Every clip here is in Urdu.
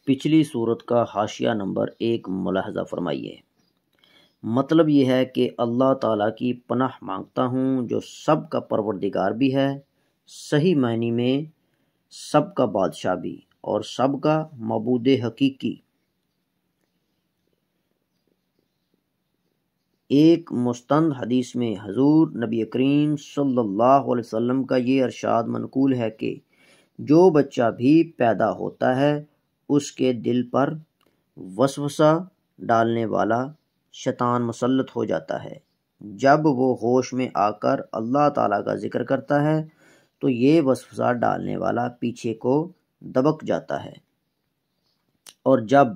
پچھلی صورت کا حاشیہ نمبر 1 ملاحظہ فرمائیے۔ مطلب یہ ہے کہ اللہ تعالیٰ کی پناہ مانگتا ہوں جو سب کا پروردگار بھی ہے، صحیح معنی میں سب کا بادشاہ بھی اور سب کا معبود حقیقی۔ ایک مستند حدیث میں حضور نبی کریم صلی اللہ علیہ وسلم کا یہ ارشاد منقول ہے کہ جو بچہ بھی پیدا ہوتا ہے اس کے دل پر وسوسہ ڈالنے والا شیطان مسلط ہو جاتا ہے۔ جب وہ ہوش میں آ کر اللہ تعالیٰ کا ذکر کرتا ہے تو یہ وسوسہ ڈالنے والا پیچھے کو دبک جاتا ہے، اور جب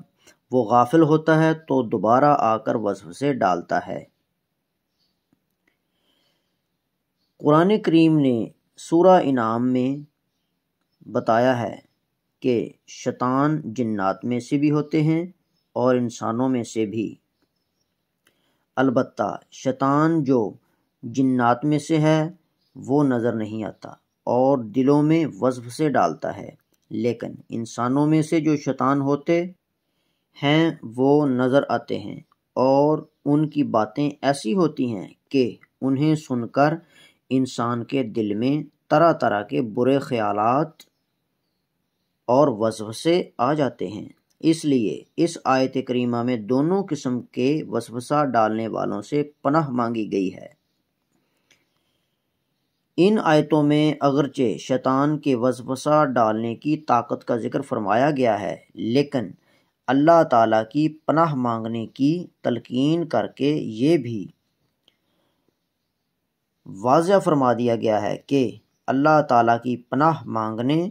وہ غافل ہوتا ہے تو دوبارہ آ کر وسوسے ڈالتا ہے۔ قرآن کریم نے سورہ انعام میں بتایا ہے کہ شیطان جنات میں سے بھی ہوتے ہیں اور انسانوں میں سے بھی۔ البتہ شیطان جو جنات میں سے ہے وہ نظر نہیں آتا اور دلوں میں وسوسے ڈالتا ہے، لیکن انسانوں میں سے جو شیطان ہوتے ہیں وہ نظر آتے ہیں، اور ان کی باتیں ایسی ہوتی ہیں کہ انہیں سن کر انسان کے دل میں طرح طرح کے برے خیالات اور وسوسے آ جاتے ہیں۔ اس لیے اس آیت کریمہ میں دونوں قسم کے وسوسہ ڈالنے والوں سے پناہ مانگی گئی ہے۔ ان آیتوں میں اگرچہ شیطان کے وسوسہ ڈالنے کی طاقت کا ذکر فرمایا گیا ہے، لیکن اللہ تعالیٰ کی پناہ مانگنے کی تلقین کر کے یہ بھی واضح فرما دیا گیا ہے کہ اللہ تعالیٰ کی پناہ مانگنے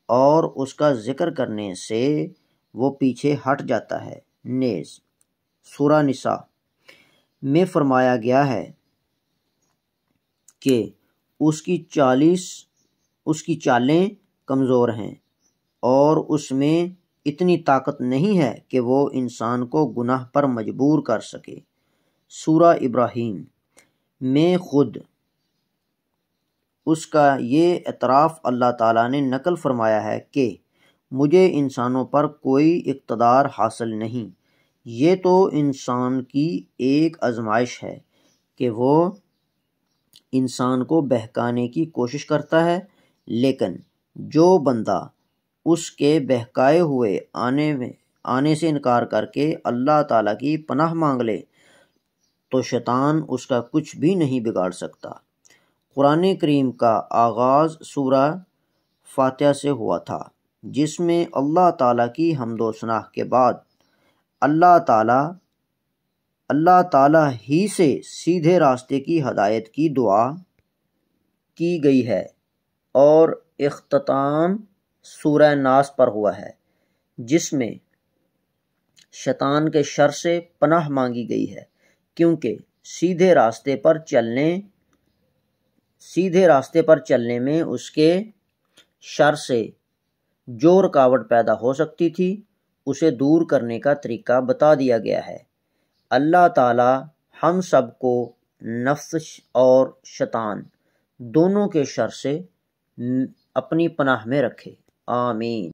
اور اس کا ذکر کرنے سے وہ پیچھے ہٹ جاتا ہے۔ نیز سورہ نساء میں فرمایا گیا ہے کہ اس کی چالیں کمزور ہیں اور اس میں اتنی طاقت نہیں ہے کہ وہ انسان کو گناہ پر مجبور کر سکے۔ سورہ ابراہیم میں خود اس کا یہ اعتراف اللہ تعالیٰ نے نقل فرمایا ہے کہ مجھے انسانوں پر کوئی اقتدار حاصل نہیں۔ یہ تو انسان کی ایک آزمائش ہے کہ وہ انسان کو بہکانے کی کوشش کرتا ہے، لیکن جو بندہ اس کے بہکائے ہوئے آنے سے انکار کر کے اللہ تعالیٰ کی پناہ مانگ لے تو شیطان اس کا کچھ بھی نہیں بگاڑ سکتا۔ قرآن کریم کا آغاز سورہ فاتحہ سے ہوا تھا، جس میں اللہ تعالیٰ کی حمد و ثنا کے بعد اللہ تعالیٰ ہی سے سیدھے راستے کی ہدایت کی دعا کی گئی ہے، اور اختتام سورہ ناس پر ہوا ہے جس میں شیطان کے شر سے پناہ مانگی گئی ہے، کیونکہ سیدھے راستے پر چلنے میں اس کے شر سے جو رکاوٹ پیدا ہو سکتی تھی اسے دور کرنے کا طریقہ بتا دیا گیا ہے۔ اللہ تعالی ہم سب کو نفس اور شیطان دونوں کے شر سے اپنی پناہ میں رکھے، آمین۔